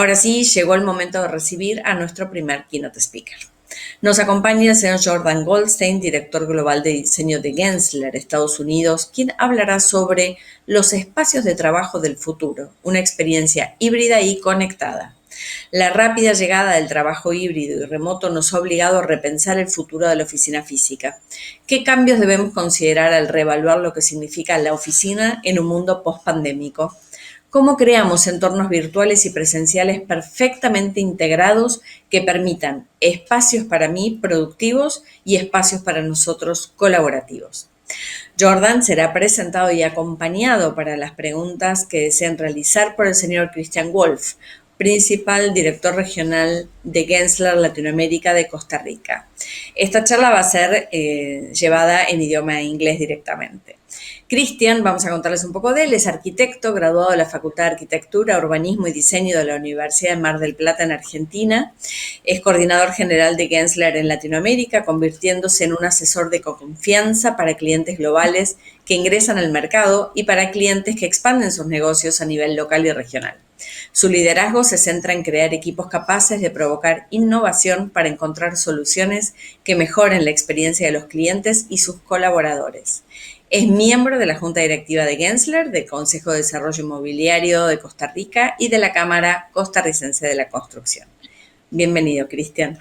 Ahora sí, llegó el momento de recibir a nuestro primer Keynote Speaker. Nos acompaña el señor Jordan Goldstein, director global de diseño de Gensler, Estados Unidos, quien hablará sobre los espacios de trabajo del futuro, una experiencia híbrida y conectada. La rápida llegada del trabajo híbrido y remoto nos ha obligado a repensar el futuro de la oficina física. ¿Qué cambios debemos considerar al reevaluar lo que significa la oficina en un mundo pospandémico? ¿Cómo creamos entornos virtuales y presenciales perfectamente integrados que permitan espacios para mí productivos y espacios para nosotros colaborativos? Jordan será presentado y acompañado para las preguntas que deseen realizar por el señor Christian Wolf, principal director regional de Gensler Latinoamérica de Costa Rica. Esta charla va a ser llevada en idioma inglés directamente. Christian, vamos a contarles un poco de él, es arquitecto, graduado de la Facultad de Arquitectura, Urbanismo y Diseño de la Universidad de Mar del Plata en Argentina. Es coordinador general de Gensler en Latinoamérica, convirtiéndose en un asesor de confianza para clientes globales que ingresan al mercado y para clientes que expanden sus negocios a nivel local y regional. Su liderazgo se centra en crear equipos capaces de provocar innovación para encontrar soluciones que mejoren la experiencia de los clientes y sus colaboradores. Es miembro de la Junta Directiva de Gensler, del Consejo de Desarrollo Inmobiliario de Costa Rica y de la Cámara Costarricense de la Construcción. Bienvenido, Cristian.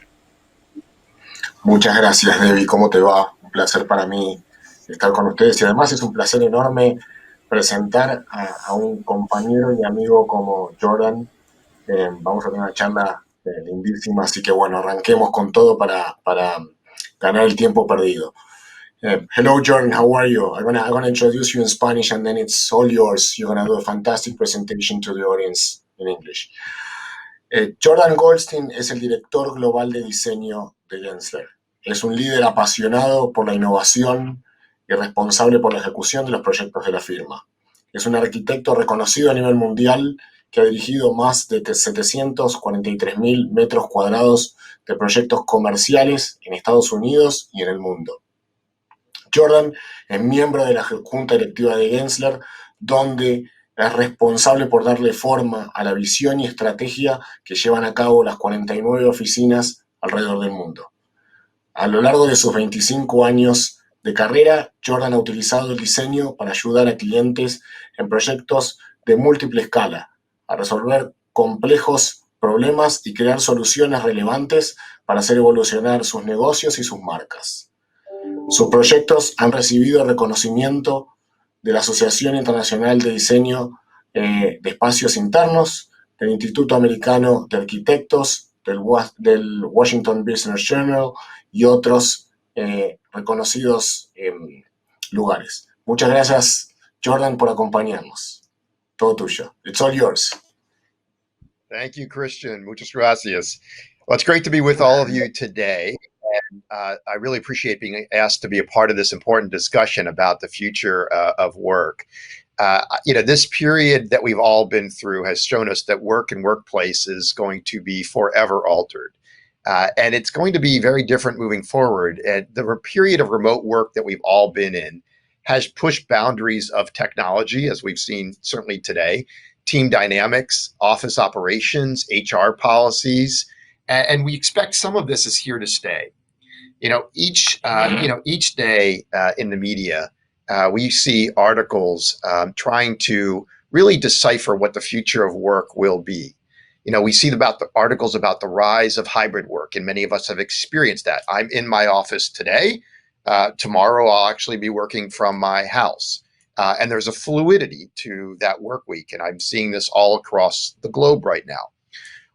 Muchas gracias, Debbie. ¿Cómo te va? Un placer para mí estar con ustedes y además es un placer enorme presentar a un compañero y amigo como Jordan. Vamos a tener una charla lindísima, así que bueno, arranquemos con todo para ganar el tiempo perdido. Hello, Jordan. How are you? I'm gonna introduce you in Spanish, and then it's all yours. You're gonna do a fantastic presentation to the audience in English. Jordan Goldstein es el director global de diseño de Gensler. Es un líder apasionado por la innovación y responsable por la ejecución de los proyectos de la firma. Es un arquitecto reconocido a nivel mundial que ha dirigido más de 743.000 metros cuadrados de proyectos comerciales en Estados Unidos y en el mundo. Jordan es miembro de la Junta Directiva de Gensler, donde es responsable por darle forma a la visión y estrategia que llevan a cabo las 49 oficinas alrededor del mundo. A lo largo de sus 25 años de carrera, Jordan ha utilizado el diseño para ayudar a clientes en proyectos de múltiple escala, a resolver complejos problemas y crear soluciones relevantes para hacer evolucionar sus negocios y sus marcas. Sus proyectos han recibido reconocimiento de la Asociación Internacional de Diseño de Espacios Internos, del Instituto Americano de Arquitectos, del Washington Business Journal y otros reconocidos lugares. Muchas gracias, Jordan, por acompañarnos. Todo tuyo. It's all yours. Thank you, Christian. Muchas gracias. Well, it's great to be with all of you today. And I really appreciate being asked to be a part of this important discussion about the future of work. This period that we've all been through has shown us that work and workplace is going to be forever altered. And it's going to be very different moving forward. And the period of remote work that we've all been in has pushed boundaries of technology, as we've seen certainly today, team dynamics, office operations, HR policies, and we expect some of this is here to stay. Each day in the media, we see articles trying to really decipher what the future of work will be. We see about the articles about the rise of hybrid work, and many of us have experienced that. I'm in my office today. Tomorrow, I'll actually be working from my house. And there's a fluidity to that work week, and I'm seeing this all across the globe right now.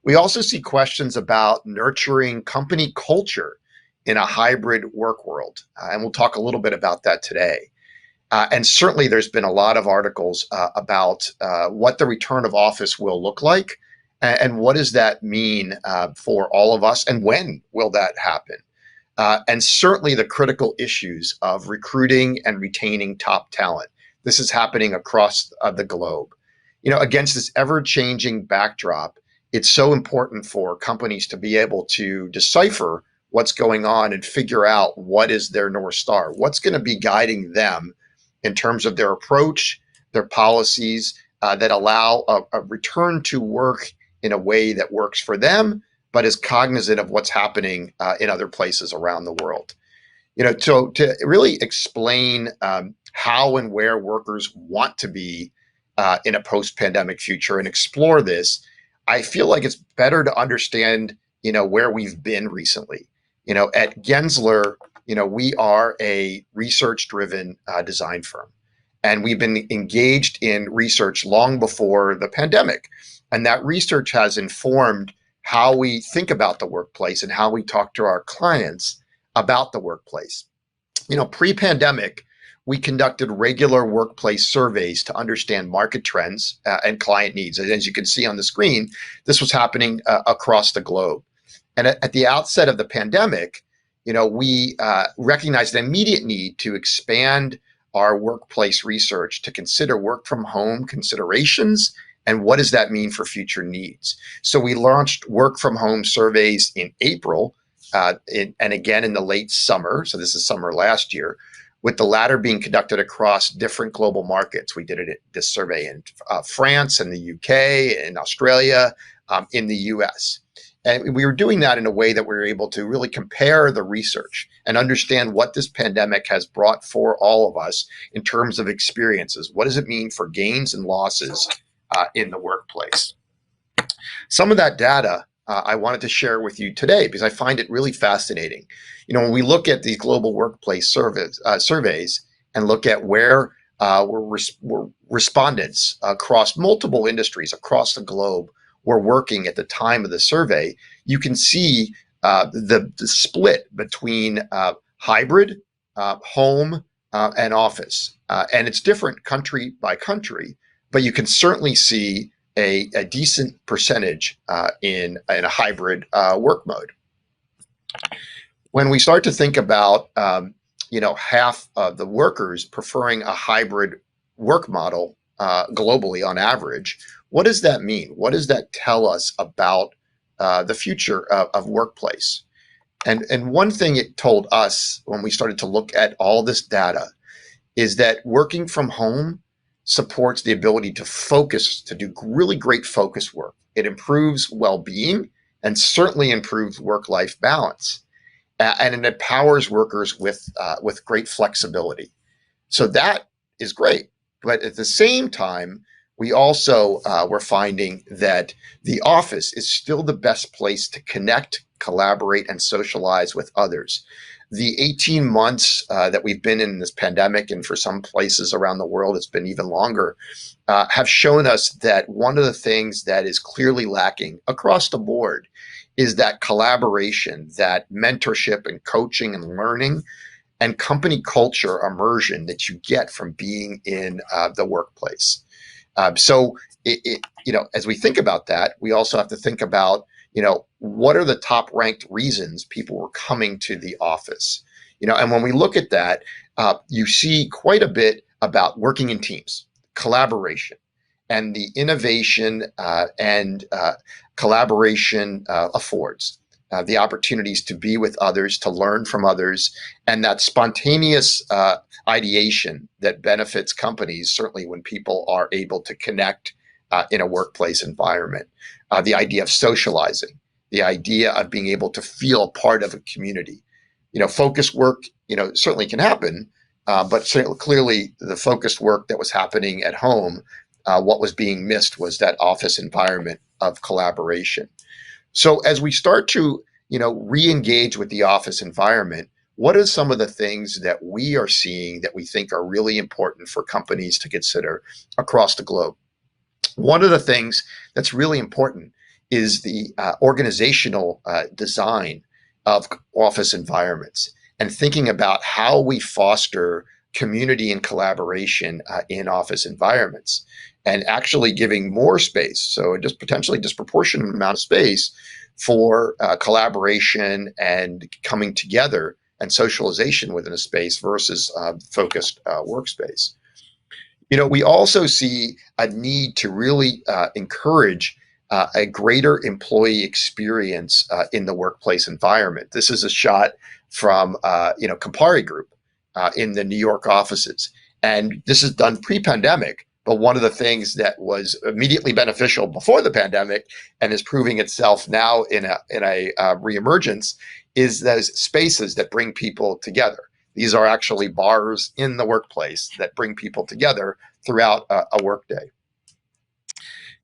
We also see questions about nurturing company culture in a hybrid work world. And we'll talk a little bit about that today. And certainly there's been a lot of articles about what the return of office will look like and what does that mean for all of us and when will that happen? And certainly the critical issues of recruiting and retaining top talent. This is happening across the globe. Against this ever-changing backdrop, it's so important for companies to be able to decipher what's going on and figure out what is their North Star, what's going to be guiding them in terms of their approach, their policies that allow a return to work in a way that works for them, but is cognizant of what's happening in other places around the world. So to really explain how and where workers want to be in a post-pandemic future and explore this, I feel like it's better to understand, where we've been recently. At Gensler, we are a research-driven design firm, and we've been engaged in research long before the pandemic. And that research has informed how we think about the workplace and how we talk to our clients about the workplace. Pre-pandemic, we conducted regular workplace surveys to understand market trends and client needs. And as you can see on the screen, this was happening across the globe. And at the outset of the pandemic, we recognized an immediate need to expand our workplace research to consider work from home considerations and what does that mean for future needs. So we launched work from home surveys in April and again in the late summer. So this is summer last year, with the latter being conducted across different global markets. We did this survey in France and the UK, in Australia, in the US. And we were doing that in a way that we were able to really compare the research and understand what this pandemic has brought for all of us in terms of experiences. What does it mean for gains and losses in the workplace? Some of that data I wanted to share with you today because I find it really fascinating. When we look at these global workplace surveys and look at where respondents across multiple industries across the globe were working at the time of the survey, you can see the split between hybrid, home, and office. And it's different country by country, but you can certainly see a decent percentage in a hybrid work mode. When we start to think about, half of the workers preferring a hybrid work model globally on average, what does that mean? What does that tell us about the future of workplace? And one thing it told us when we started to look at all this data is that working from home supports the ability to focus, to do really great focus work. It improves well-being and certainly improves work-life balance. And it empowers workers with great flexibility. So that is great. But at the same time, we also were finding that the office is still the best place to connect, collaborate, and socialize with others. The 18 months that we've been in this pandemic, and for some places around the world, it's been even longer, have shown us that one of the things that is clearly lacking across the board is that collaboration, that mentorship and coaching and learning and company culture immersion that you get from being in the workplace. So, as we think about that, we also have to think about, what are the top ranked reasons people were coming to the office? And when we look at that, you see quite a bit about working in teams, collaboration, and the innovation and collaboration affords the opportunities to be with others, to learn from others, and that spontaneous ideation that benefits companies, certainly when people are able to connect in a workplace environment. The idea of socializing, the idea of being able to feel part of a community. Focused work, certainly can happen, but clearly the focused work that was happening at home, what was being missed was that office environment of collaboration. So as we start to, re-engage with the office environment, what are some of the things that we are seeing that we think are really important for companies to consider across the globe? One of the things that's really important is the organizational design of office environments and thinking about how we foster community and collaboration in office environments, and actually giving more space, so just potentially disproportionate amount of space for collaboration and coming together and socialization within a space versus focused workspace. We also see a need to really encourage a greater employee experience in the workplace environment. This is a shot from Campari Group in the New York offices. And this is done pre-pandemic, But one of the things that was immediately beneficial before the pandemic and is proving itself now in a reemergence is those spaces that bring people together. These are actually bars in the workplace that bring people together throughout a workday.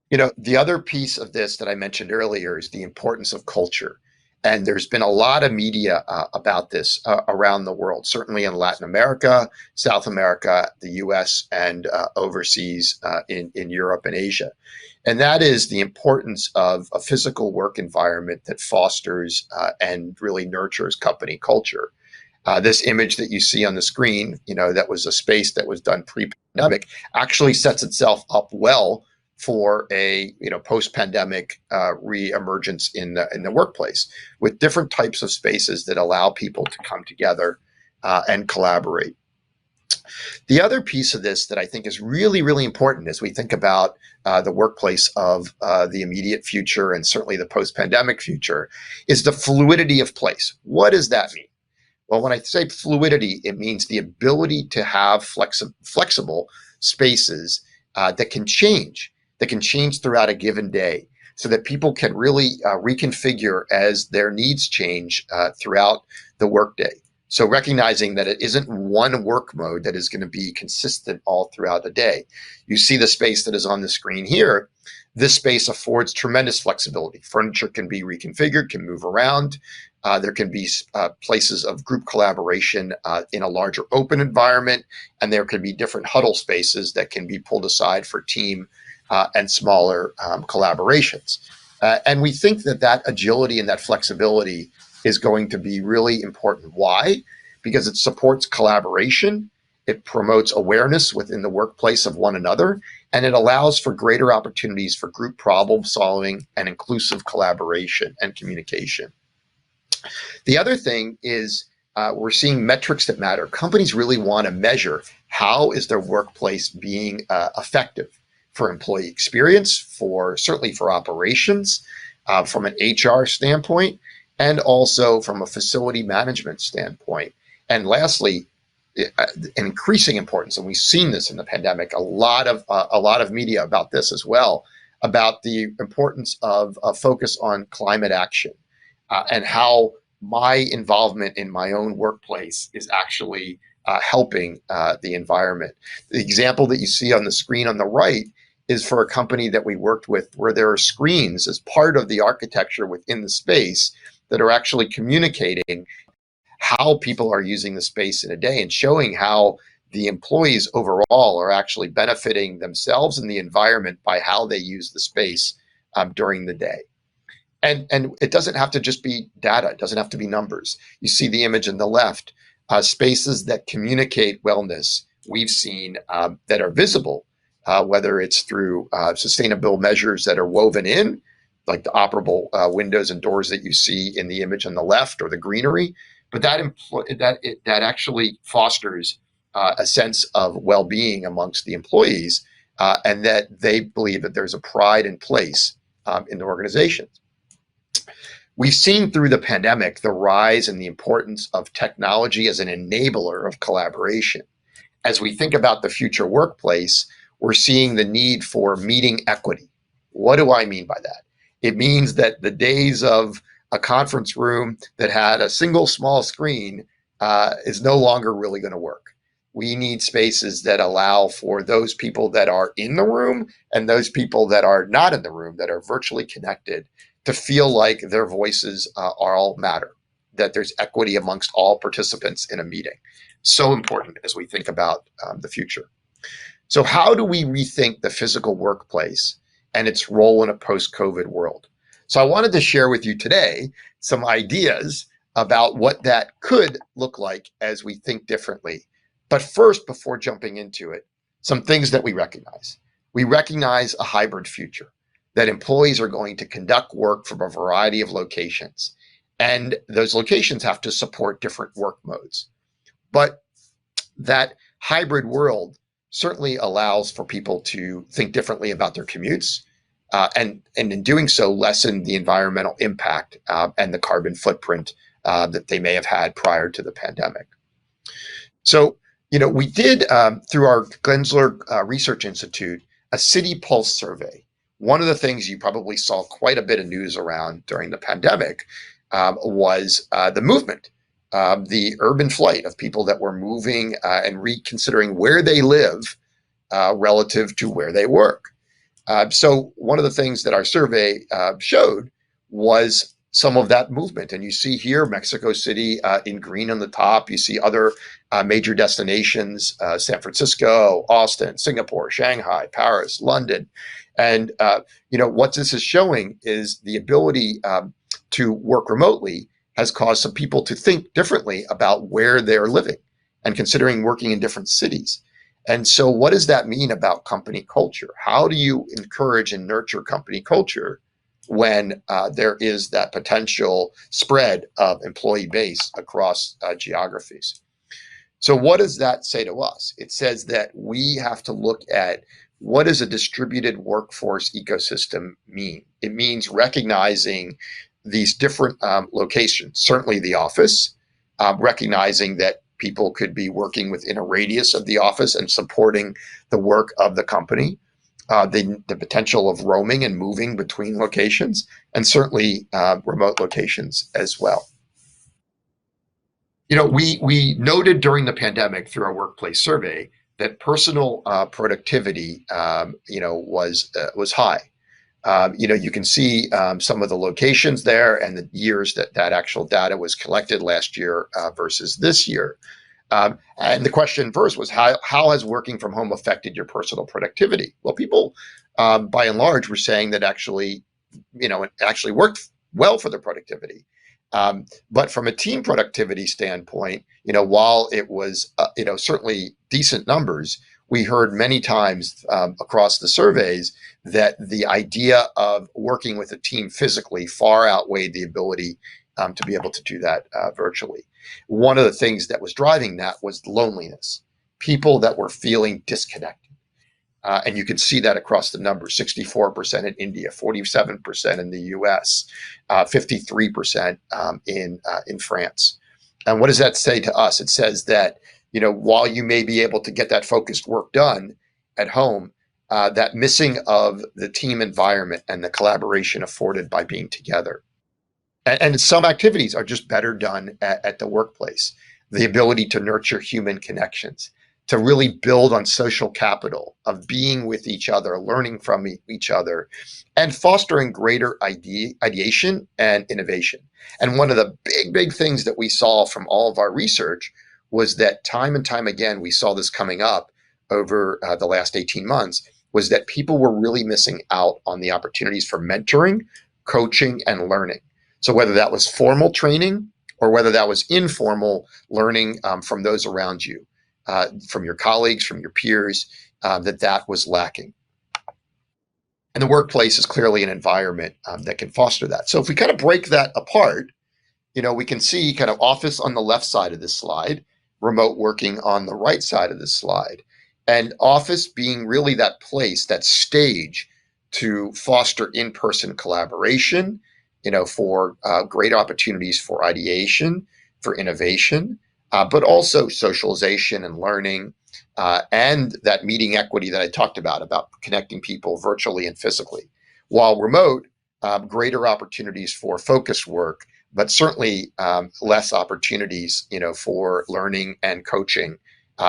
The other piece of this that I mentioned earlier is the importance of culture. And there's been a lot of media about this around the world, certainly in Latin America, South America, the US, and overseas in Europe and Asia. And that is the importance of a physical work environment that fosters and really nurtures company culture. This image that you see on the screen, that was a space that was done pre-pandemic, actually sets itself up well for a post-pandemic re-emergence in the workplace, with different types of spaces that allow people to come together and collaborate. The other piece of this that I think is really, really important as we think about the workplace of the immediate future and certainly the post-pandemic future is the fluidity of place. What does that mean? Well, when I say fluidity, it means the ability to have flexible spaces that can change throughout a given day, so that people can really reconfigure as their needs change throughout the workday. So recognizing that it isn't one work mode that is going to be consistent all throughout the day. You see the space that is on the screen here. This space affords tremendous flexibility. Furniture can be reconfigured, can move around. There can be places of group collaboration in a larger open environment, and there can be different huddle spaces that can be pulled aside for team and smaller collaborations. And we think that agility and that flexibility is going to be really important. Why? Because it supports collaboration, it promotes awareness within the workplace of one another, and it allows for greater opportunities for group problem solving and inclusive collaboration and communication. The other thing is we're seeing metrics that matter. Companies really want to measure how is their workplace being effective for employee experience, certainly for operations, from an HR standpoint, and also from a facility management standpoint. And lastly, an increasing importance, and we've seen this in the pandemic, a lot of media about this as well, about the importance of a focus on climate action and how my involvement in my own workplace is actually helping the environment. The example that you see on the screen on the right is for a company that we worked with where there are screens as part of the architecture within the space that are actually communicating how people are using the space in a day and showing how the employees overall are actually benefiting themselves and the environment by how they use the space during the day. And it doesn't have to just be data. It doesn't have to be numbers. You see the image on the left, spaces that communicate wellness we've seen that are visible, whether it's through sustainable measures that are woven in, like the operable windows and doors that you see in the image on the left, or the greenery, but that actually fosters a sense of well-being amongst the employees, and that they believe that there's a pride in place in the organizations. We've seen through the pandemic the rise in the importance of technology as an enabler of collaboration. As we think about the future workplace, we're seeing the need for meeting equity. What do I mean by that? It means that the days of a conference room that had a single small screen is no longer really going to work. We need spaces that allow for those people that are in the room and those people that are not in the room, that are virtually connected, to feel like their voices are all matter, that there's equity amongst all participants in a meeting. So important as we think about the future. So how do we rethink the physical workplace and its role in a post-COVID world? So I wanted to share with you today some ideas about what that could look like as we think differently. But first, before jumping into it, some things that we recognize. We recognize a hybrid future, that employees are going to conduct work from a variety of locations, and those locations have to support different work modes. But that hybrid world certainly allows for people to think differently about their commutes, and in doing so, lessen the environmental impact and the carbon footprint that they may have had prior to the pandemic. So We did, through our Gensler Research Institute, a city pulse survey. One of the things you probably saw quite a bit of news around during the pandemic was the movement, the urban flight of people that were moving and reconsidering where they live relative to where they work. So one of the things that our survey showed was some of that movement. And you see here Mexico City in green on the top. You see other major destinations, San Francisco, Austin, Singapore, Shanghai, Paris, London. And what this is showing is the ability to work remotely has caused some people to think differently about where they're living and considering working in different cities. And so what does that mean about company culture? How do you encourage and nurture company culture when there is that potential spread of employee base across geographies? So what does that say to us? It says that we have to look at what does a distributed workforce ecosystem mean? It means recognizing these different locations, certainly the office, recognizing that people could be working within a radius of the office and supporting the work of the company, the potential of roaming and moving between locations, and certainly remote locations as well. We noted during the pandemic through our workplace survey that personal productivity, was high. You can see some of the locations there and the years that actual data was collected last year versus this year. And the question first was, how has working from home affected your personal productivity? Well, people, by and large, were saying that actually, it actually worked well for their productivity. But from a team productivity standpoint, while it was, certainly decent numbers, we heard many times across the surveys that the idea of working with a team physically far outweighed the ability to be able to do that virtually. One of the things that was driving that was loneliness, people that were feeling disconnected. And you can see that across the numbers, 64% in India, 47% in the US, 53% in France. And what does that say to us? It says that, while you may be able to get that focused work done at home, that missing of the team environment and the collaboration afforded by being together. And some activities are just better done at the workplace. The ability to nurture human connections, to really build on social capital of being with each other, learning from each other, and fostering greater ideation and innovation. And one of the big things that we saw from all of our research was that time and time again, we saw this coming up over the last 18 months, was that people were really missing out on the opportunities for mentoring, coaching, and learning. So whether that was formal training or whether that was informal learning from those around you, from your colleagues, from your peers, that was lacking. And the workplace is clearly an environment that can foster that. So if we kind of break that apart, we can see kind of office on the left side of this slide, remote working on the right side of this slide, and office being really that place, that stage to foster in-person collaboration, for great opportunities for ideation, for innovation, but also socialization and learning, and that meeting equity that I talked about connecting people virtually and physically. While remote, greater opportunities for focused work, but certainly less opportunities, for learning and coaching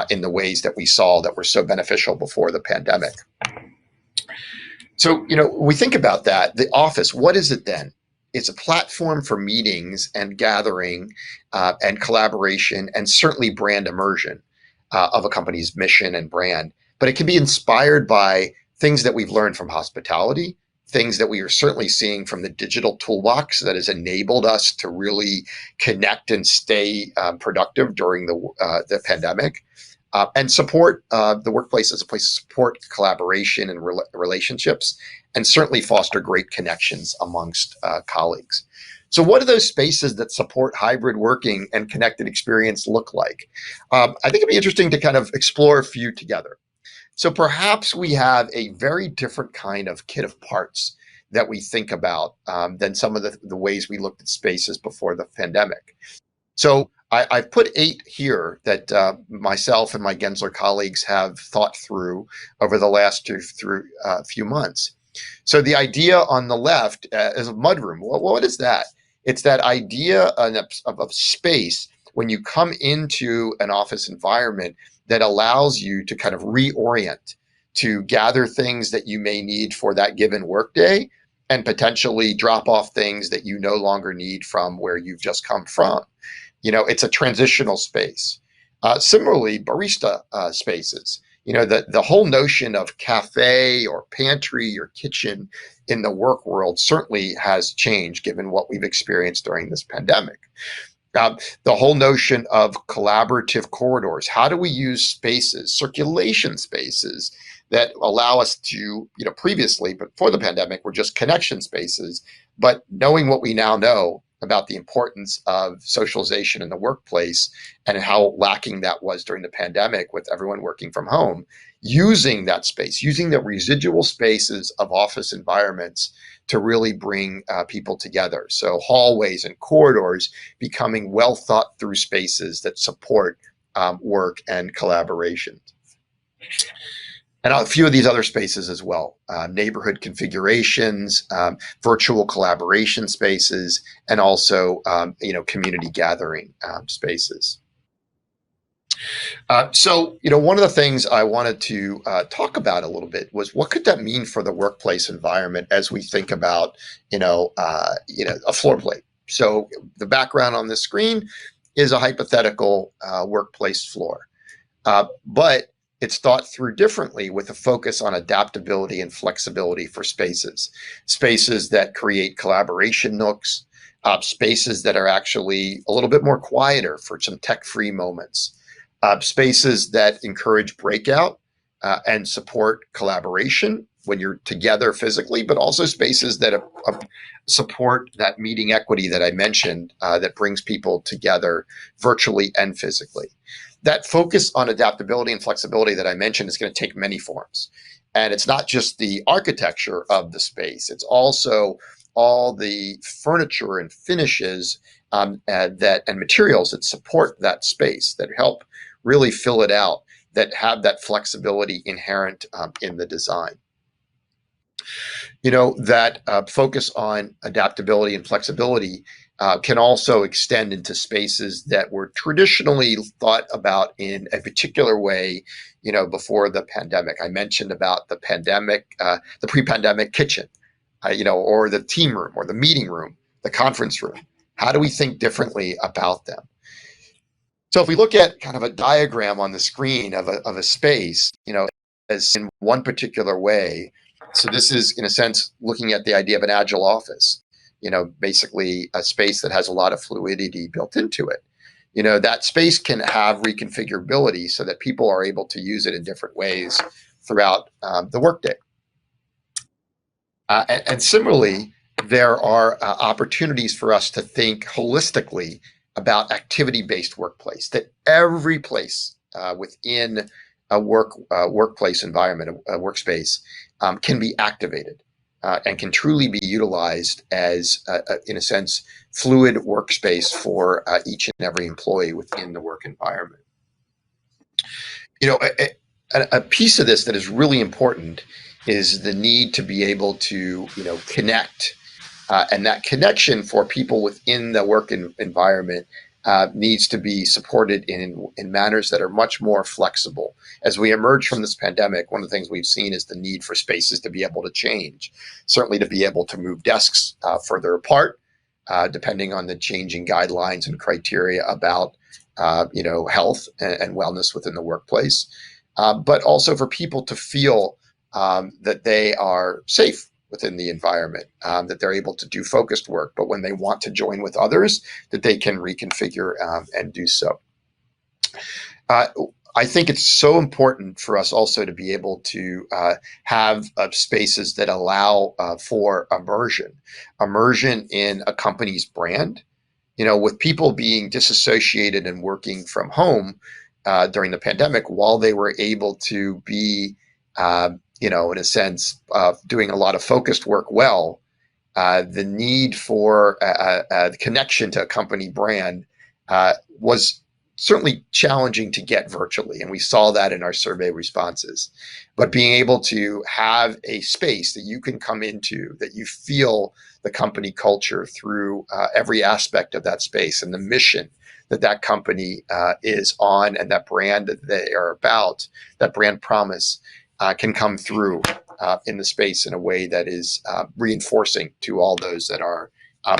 in the ways that we saw that were so beneficial before the pandemic. So, when we think about that, the office, what is it then? It's a platform for meetings and gathering and collaboration and certainly brand immersion of a company's mission and brand. But it can be inspired by things that we've learned from hospitality, things that we are certainly seeing from the digital toolbox that has enabled us to really connect and stay productive during the pandemic. And support the workplace as a place to support collaboration and relationships, and certainly foster great connections amongst colleagues. So what do those spaces that support hybrid working and connected experience look like? I think it'd be interesting to kind of explore a few together. So perhaps we have a very different kind of kit of parts that we think about than some of the ways we looked at spaces before the pandemic. So I've put 8 here that myself and my Gensler colleagues have thought through over the last few months. So the idea on the left is a mudroom. What is that? It's that idea of space when you come into an office environment that allows you to kind of reorient, to gather things that you may need for that given workday and potentially drop off things that you no longer need from where you've just come from. It's a transitional space. Similarly, barista spaces. The whole notion of cafe or pantry or kitchen in the work world certainly has changed given what we've experienced during this pandemic. The whole notion of collaborative corridors. How do we use spaces, circulation spaces that allow us to, previously, but before the pandemic, were just connection spaces. But knowing what we now know about the importance of socialization in the workplace and how lacking that was during the pandemic with everyone working from home, using that space, using the residual spaces of office environments to really bring people together. So hallways and corridors becoming well thought through spaces that support work and collaboration. And a few of these other spaces as well, neighborhood configurations, virtual collaboration spaces, and also, community gathering spaces. So, one of the things I wanted to talk about a little bit was what could that mean for the workplace environment as we think about, a floor plate. So the background on the screen is a hypothetical workplace floor, but it's thought through differently with a focus on adaptability and flexibility for spaces that create collaboration nooks, spaces that are actually a little bit more quieter for some tech-free moments, spaces that encourage breakout and support collaboration when you're together physically, but also spaces that support that meeting equity that I mentioned that brings people together virtually and physically. That focus on adaptability and flexibility that I mentioned is going to take many forms. And it's not just the architecture of the space, it's also all the furniture and finishes and materials that support that space, that help really fill it out, that have that flexibility inherent in the design. That focus on adaptability and flexibility can also extend into spaces that were traditionally thought about in a particular way, before the pandemic. I mentioned about the pandemic, the pre-pandemic kitchen, or the team room or the meeting room, the conference room. How do we think differently about them? So if we look at kind of a diagram on the screen of a space, as in one particular way, so this is, in a sense, looking at the idea of an agile office, basically a space that has a lot of fluidity built into it. That space can have reconfigurability so that people are able to use it in different ways throughout the workday. And similarly, there are opportunities for us to think holistically about activity-based workplace, that every place within a workplace environment, a workspace, can be activated and can truly be utilized as, in a sense, fluid workspace for each and every employee within the work environment. A piece of this that is really important is the need to be able to, connect. And that connection for people within the work environment needs to be supported in manners that are much more flexible. As we emerge from this pandemic, one of the things we've seen is the need for spaces to be able to change, certainly to be able to move desks further apart, depending on the changing guidelines and criteria about health and wellness within the workplace, but also for people to feel that they are safe within the environment, that they're able to do focused work, but when they want to join with others, that they can reconfigure and do so. I think it's so important for us also to be able to have spaces that allow for immersion in a company's brand. With people being disassociated and working from home during the pandemic, while they were able to be in a sense, doing a lot of focused work well, the need for the connection to a company brand was certainly challenging to get virtually, and we saw that in our survey responses. But being able to have a space that you can come into, that you feel the company culture through every aspect of that space and the mission that that company is on, and that brand that they are about, that brand promise can come through in the space in a way that is reinforcing to all those that are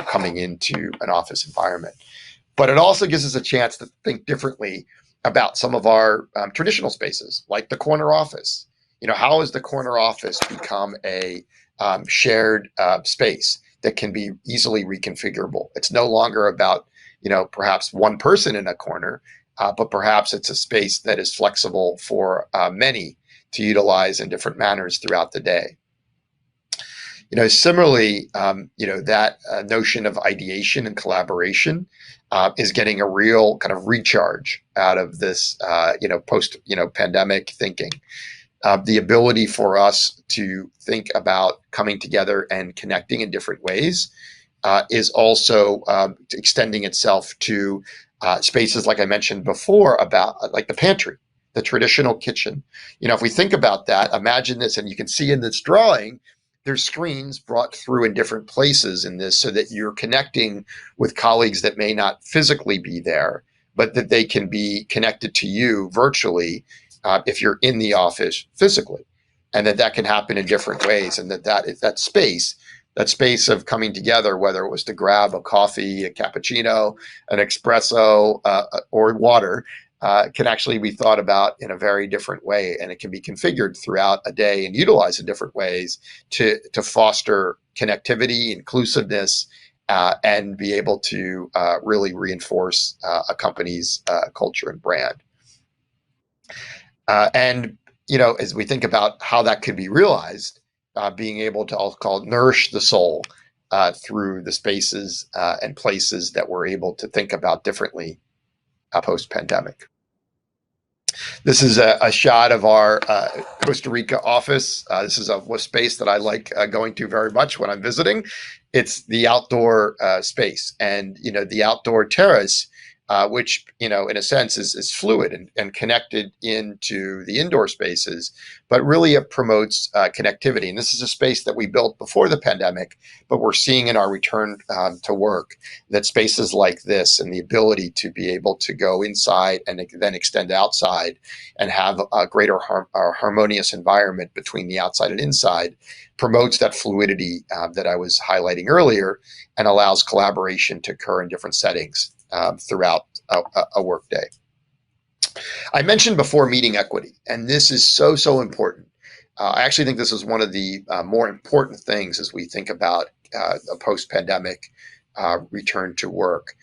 coming into an office environment. But it also gives us a chance to think differently about some of our traditional spaces, like the corner office. How has the corner office become a shared space that can be easily reconfigurable? It's no longer about, perhaps one person in a corner, but perhaps it's a space that is flexible for many to utilize in different manners throughout the day. Similarly, that notion of ideation and collaboration is getting a real kind of recharge out of this, post, pandemic thinking. The ability for us to think about coming together and connecting in different ways is also extending itself to spaces, like I mentioned before, about like the pantry, the traditional kitchen. If we think about that, imagine this, and you can see in this drawing, there's screens brought through in different places in this so that you're connecting with colleagues that may not physically be there, but that they can be connected to you virtually if you're in the office physically, and that can happen in different ways, and that space of coming together, whether it was to grab a coffee, a cappuccino, an espresso, or water, can actually be thought about in a very different way, and it can be configured throughout a day and utilized in different ways to foster connectivity, inclusiveness, and be able to really reinforce a company's culture and brand. And as we think about how that could be realized, being able to, I'll call it, nourish the soul through the spaces and places that we're able to think about differently post-pandemic. This is a shot of our Costa Rica office. This is a space that I like going to very much when I'm visiting. It's the outdoor space, and the outdoor terrace, which in a sense is fluid and connected into the indoor spaces, but really it promotes connectivity. And this is a space that we built before the pandemic, but we're seeing in our return to work that spaces like this and the ability to be able to go inside and then extend outside and have a greater harmonious environment between the outside and inside promotes that fluidity that I was highlighting earlier, and allows collaboration to occur in different settings throughout a workday. I mentioned before meeting equity, and this is so important. I actually think this is one of the more important things as we think about a post-pandemic return to work.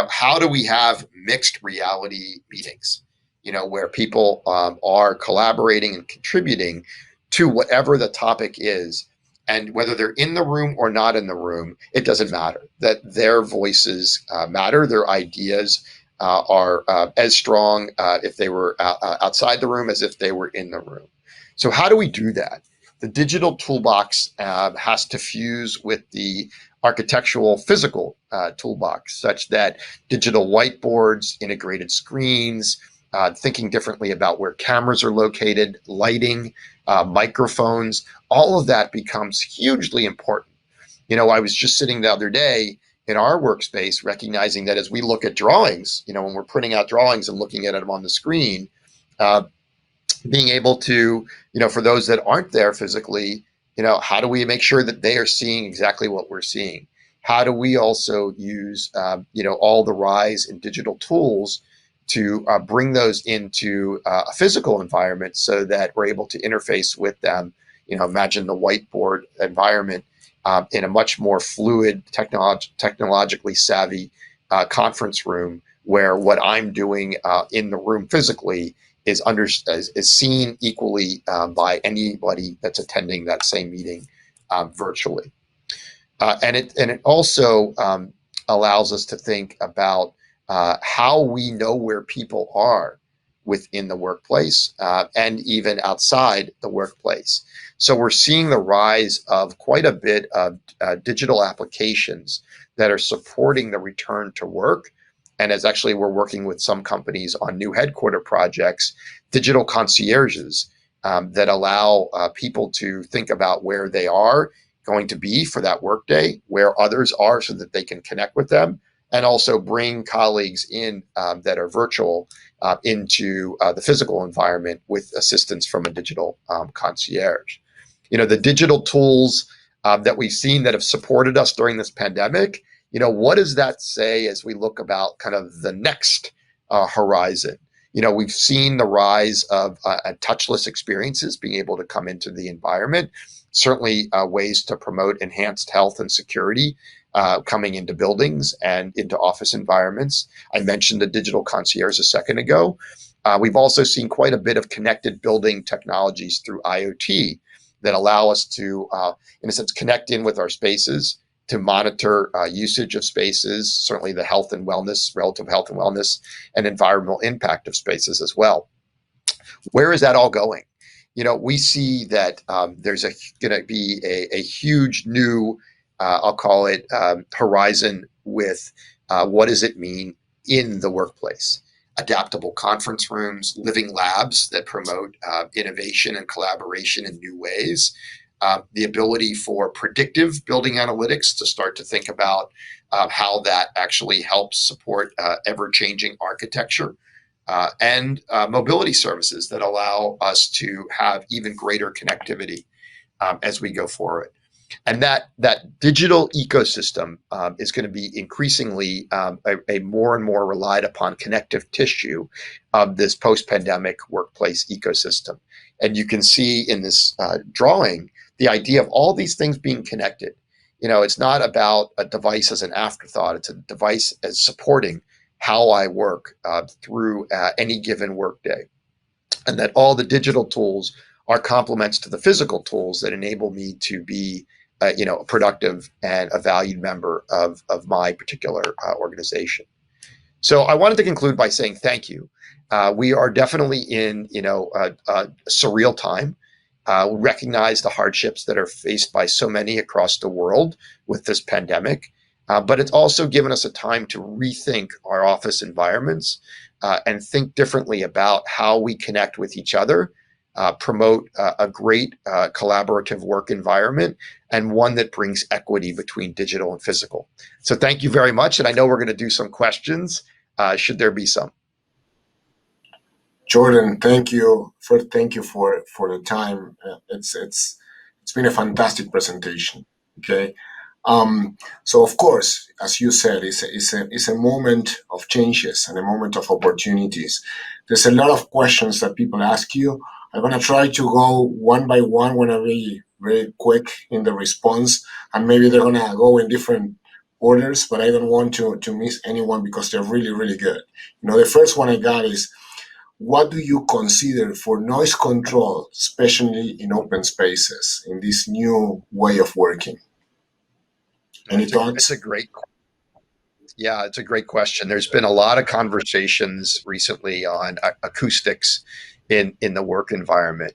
How do we have mixed reality meetings, where people are collaborating and contributing to whatever the topic is, and whether they're in the room or not in the room, it doesn't matter, that their voices matter, their ideas are as strong if they were outside the room as if they were in the room. So how do we do that? The digital toolbox has to fuse with the architectural physical toolbox, such that digital whiteboards, integrated screens, thinking differently about where cameras are located, lighting, microphones, all of that becomes hugely important. I was just sitting the other day in our workspace, recognizing that as we look at drawings, when we're printing out drawings and looking at them on the screen, being able to, for those that aren't there physically, how do we make sure that they are seeing exactly what we're seeing? How do we also use, all the rise in digital tools to bring those into a physical environment so that we're able to interface with them? Imagine the whiteboard environment in a much more fluid, technologically savvy conference room, where what I'm doing in the room physically is seen equally by anybody that's attending that same meeting virtually. And it also allows us to think about how we know where people are within the workplace and even outside the workplace. So we're seeing the rise of quite a bit of digital applications that are supporting the return to work and as actually we're working with some companies on new headquarter projects, digital concierges that allow people to think about where they are going to be for that workday, where others are so that they can connect with them, and also bring colleagues in that are virtual into the physical environment with assistance from a digital concierge. The digital tools that we've seen that have supported us during this pandemic, what does that say as we look about kind of the next horizon? We've seen the rise of touchless experiences being able to come into the environment, certainly ways to promote enhanced health and security coming into buildings and into office environments. I mentioned the digital concierge a second ago. We've also seen quite a bit of connected building technologies through IoT that allow us to, in a sense, connect in with our spaces, to monitor usage of spaces, certainly the health and wellness, relative health and wellness, and environmental impact of spaces as well. Where is that all going? We see that there's going to be a huge new, I'll call it, horizon with what does it mean in the workplace? Adaptable conference rooms, living labs that promote innovation and collaboration in new ways. The ability for predictive building analytics to start to think about how that actually helps support ever-changing architecture, and mobility services that allow us to have even greater connectivity as we go forward. And that digital ecosystem is going to be increasingly a more and more relied upon connective tissue of this post-pandemic workplace ecosystem. And you can see in this drawing the idea of all these things being connected. It's not about a device as an afterthought. It's a device as supporting how I work through any given workday. And that all the digital tools are complements to the physical tools that enable me to be a productive and a valued member of my particular organization. So I wanted to conclude by saying thank you. We are definitely in a surreal time. We recognize the hardships that are faced by so many across the world with this pandemic, but it's also given us a time to rethink our office environments and think differently about how we connect with each other, promote a great collaborative work environment, and one that brings equity between digital and physical. So thank you very much. And I know we're going to do some questions, should there be some. Jordan, thank you for the time. It's been a fantastic presentation. Okay, so of course, as you said, it's a moment of changes and a moment of opportunities. There's a lot of questions that people ask you. I'm gonna try to go one by one. When I be very quick in the response, and maybe they're gonna go in different orders, but I don't want to miss anyone because they're really, really good. The first one I got is, what do you consider for noise control, especially in open spaces, in this new way of working? Any thoughts? It's a great question. There's been a lot of conversations recently on acoustics in the work environment.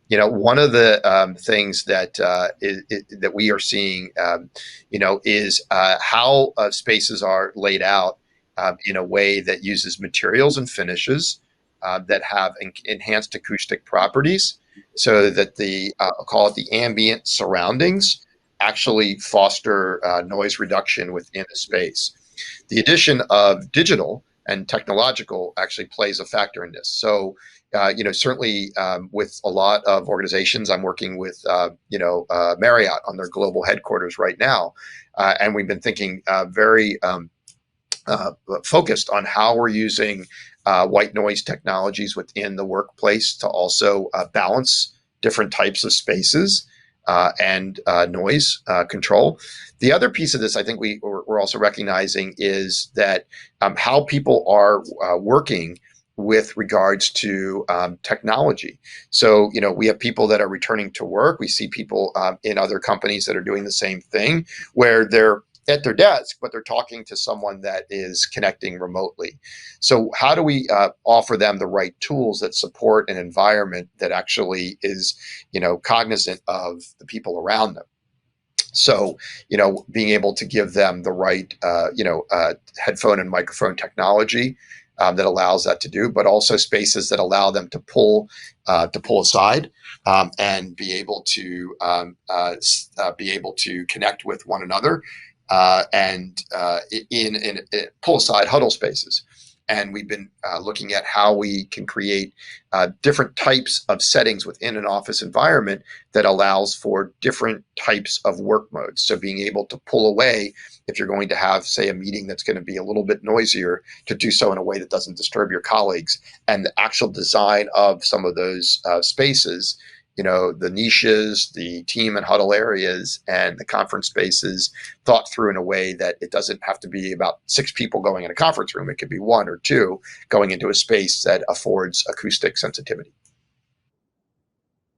One of the things that that we are seeing, is how spaces are laid out in a way that uses materials and finishes that have enhanced acoustic properties, so that I'll call it the ambient surroundings actually foster noise reduction within a space. The addition of digital and technological actually plays a factor in this. So, certainly with a lot of organizations, I'm working with, Marriott on their global headquarters right now. And we've been thinking very focused on how we're using white noise technologies within the workplace to also balance different types of spaces and noise control. The other piece of this, I think we're also recognizing, is that how people are working with regards to technology. So, we have people that are returning to work. We see people in other companies that are doing the same thing, where they're at their desk, but they're talking to someone that is connecting remotely. So how do we offer them the right tools that support an environment that actually is, cognizant of the people around them? So, being able to give them the right, headphone and microphone technology that allows that to do, but also spaces that allow them to pull aside and be able to connect with one another and in pull aside huddle spaces. And we've been looking at how we can create different types of settings within an office environment that allows for different types of work modes. So being able to pull away if you're going to have, say, a meeting that's going to be a little bit noisier, to do so in a way that doesn't disturb your colleagues. And the actual design of some of those spaces, the niches, the team and huddle areas, and the conference spaces, thought through in a way that it doesn't have to be about 6 people going in a conference room. It could be 1 or 2 going into a space that affords acoustic sensitivity.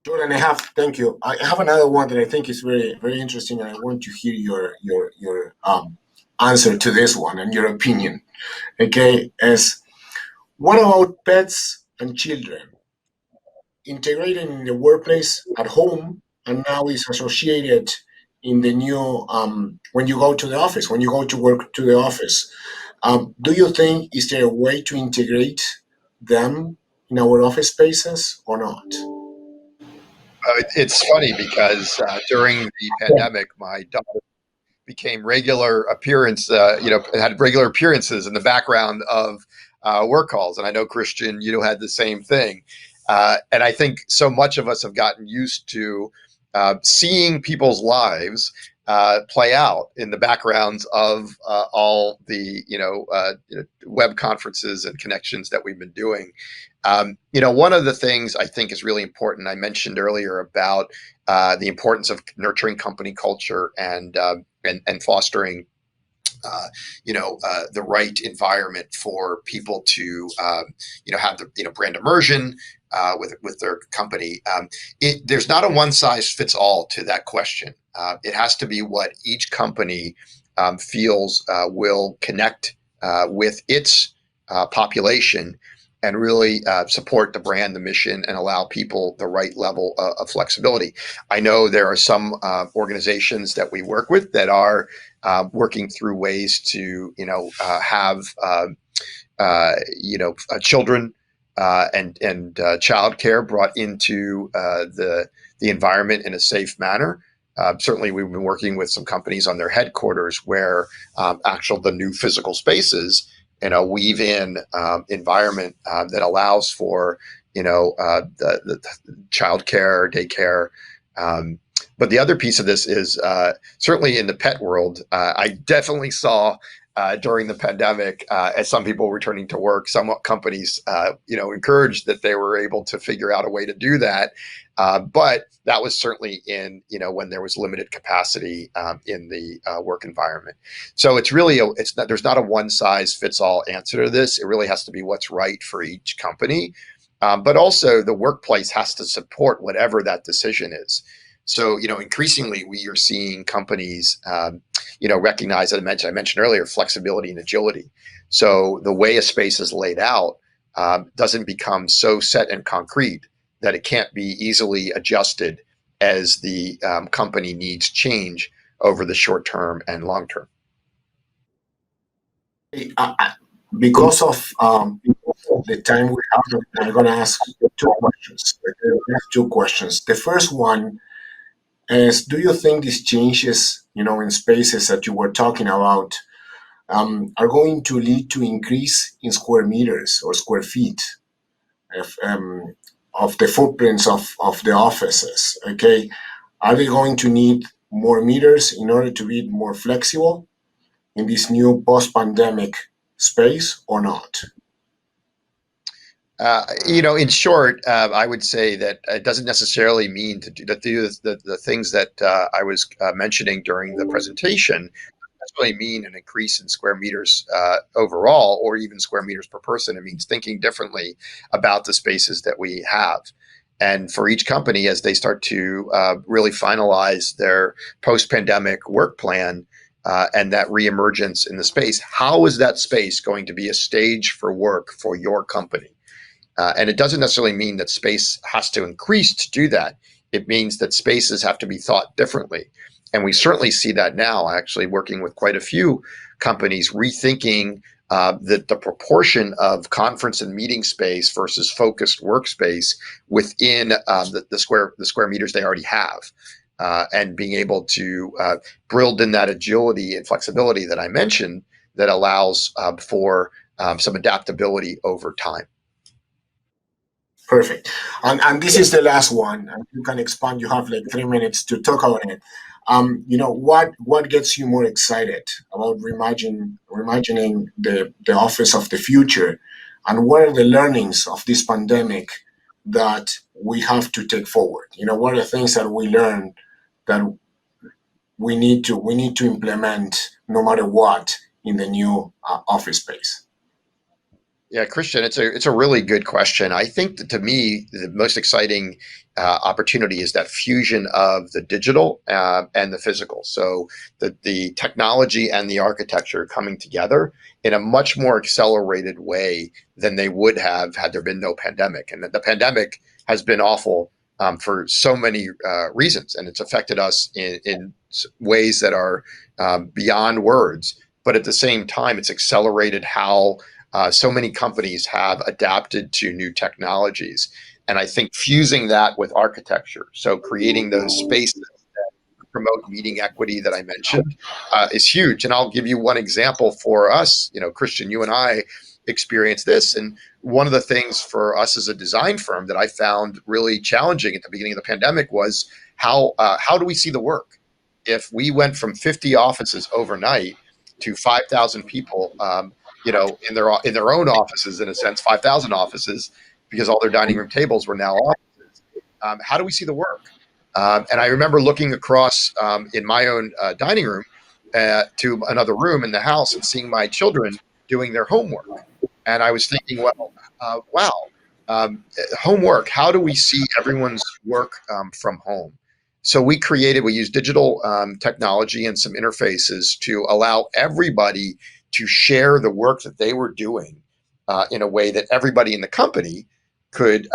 Jordan, thank you. I have another one that I think is very, very interesting, and I want to hear your answer to this one and your opinion. Okay, what about pets and children integrated in the workplace at home, and now is associated in the new when you go to the office, when you go to work to the office? Do you think is there a way to integrate them in our office spaces or not? It's funny because during the pandemic, my daughter became had regular appearances in the background of work calls. And I know, Christian, you had the same thing. And I think so much of us have gotten used to seeing people's lives play out in the backgrounds of all the web conferences and connections that we've been doing. One of the things I think is really important, I mentioned earlier about the importance of nurturing company culture and fostering the right environment for people to have the brand immersion with their company. There's not a one size fits all to that question. It has to be what each company feels will connect with its population and really support the brand, the mission, and allow people the right level of flexibility. I know there are some organizations that we work with that are working through ways to, have, children and childcare brought into the environment in a safe manner. Certainly, we've been working with some companies on their headquarters where the new physical spaces weave in environment that allows for the childcare, daycare. But the other piece of this is certainly in the pet world. I definitely saw during the pandemic, as some people returning to work, some companies encouraged that they were able to figure out a way to do that. But that was certainly in when there was limited capacity in the work environment. So it's really there's not a one size fits all answer to this. It really has to be what's right for each company, but also the workplace has to support whatever that decision is. So increasingly we are seeing companies recognize, as I mentioned earlier, flexibility and agility. So the way a space is laid out doesn't become so set and concrete that it can't be easily adjusted as the company needs change over the short term and long term. Because of the time we have, I'm going to ask 2 questions. I have 2 questions. The first one is, do you think these changes, in spaces that you were talking about, are going to lead to increase in square meters or square feet of the footprints of the offices? Okay, are they going to need more meters in order to be more flexible in this new post-pandemic space or not? In short, I would say that it doesn't necessarily mean to do the things that I was mentioning during the presentation. Really mean an increase in square meters overall, or even square meters per person. It means thinking differently about the spaces that we have. And for each company, as they start to really finalize their post-pandemic work plan and that reemergence in the space, how is that space going to be a stage for work for your company? And it doesn't necessarily mean that space has to increase to do that. It means that spaces have to be thought differently. And we certainly see that now, actually working with quite a few companies, rethinking the proportion of conference and meeting space versus focused workspace within the square meters they already have. And being able to build in that agility and flexibility that I mentioned that allows for some adaptability over time. Perfect. And this is the last one. And you can expand. You have like 3 minutes to talk about it. What gets you more excited about reimagining the office of the future? And what are the learnings of this pandemic that we have to take forward? What are the things that we learned that we need to implement no matter what in the new office space? Yeah, Christian, it's a really good question. I think that to me, the most exciting opportunity is that fusion of the digital and the physical. So the technology and the architecture coming together in a much more accelerated way than they would have had there been no pandemic. And the pandemic has been awful for so many reasons, and it's affected us in ways that are beyond words. But at the same time, it's accelerated how so many companies have adapted to new technologies. And I think fusing that with architecture, so creating those spaces that promote meeting equity that I mentioned, is huge. And I'll give you one example for us. Christian, you and I experienced this. And one of the things for us as a design firm that I found really challenging at the beginning of the pandemic was how do we see the work? If we went from 50 offices overnight to 5,000 people, in their own offices, in a sense, 5,000 offices, because all their dining room tables were now offices. How do we see the work? And I remember looking across in my own dining room to another room in the house and seeing my children doing their homework. And I was thinking, wow, homework, how do we see everyone's work from home? So we used digital technology and some interfaces to allow everybody to share the work that they were doing in a way that everybody in the company could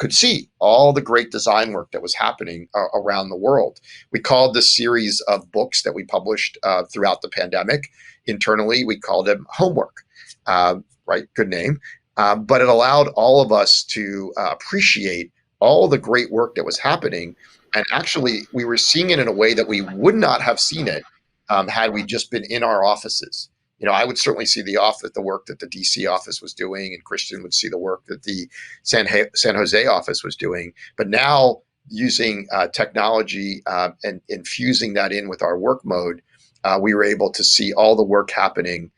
see all the great design work that was happening around the world. We called this series of books that we published throughout the pandemic internally, we called them Homework, right? Good name. But it allowed all of us to appreciate all the great work that was happening. And actually, we were seeing it in a way that we would not have seen it had we just been in our offices. I would certainly see the work that the DC office was doing, and Christian would see the work that the San Jose office was doing. But now, using technology and infusing that in with our work mode, we were able to see all the work happening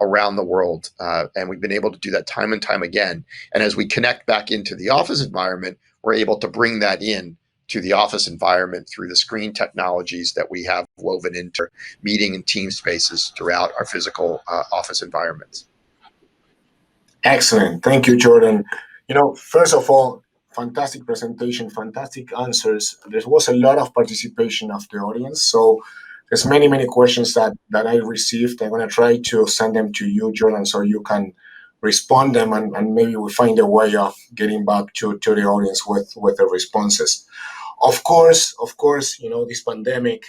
around the world. And we've been able to do that time and time again. And as we connect back into the office environment, we're able to bring that in to the office environment through the screen technologies that we have woven into meeting and team spaces throughout our physical office environments. Excellent. Thank you, Jordan. First of all, fantastic presentation, fantastic answers. There was a lot of participation of the audience. So there's many, many questions that I received. I'm going to try to send them to you, Jordan, so you can respond them, and maybe we find a way of getting back to the audience with the responses. Of course, this pandemic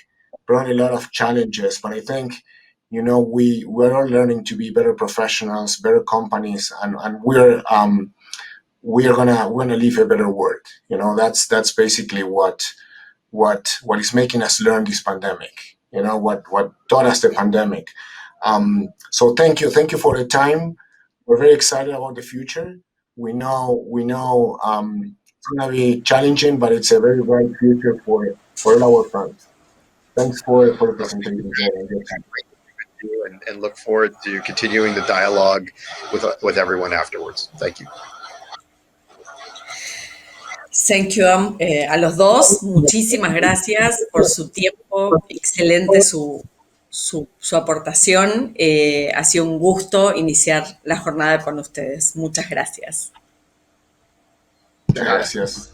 brought a lot of challenges, but I think, we're all learning to be better professionals, better companies, and we're gonna leave a better world. That's basically what is making us learn this pandemic. What taught us the pandemic. So thank you for the time. We're very excited about the future. We know it's gonna be challenging, but it's a very bright future for all our firms. Thanks for the presentation. And look forward to continuing the dialogue with everyone afterwards. Thank you. Thank you a los dos. Muchísimas gracias por su tiempo. Excelente su aportación. Ha sido un gusto iniciar la jornada con ustedes. Muchas gracias. Gracias.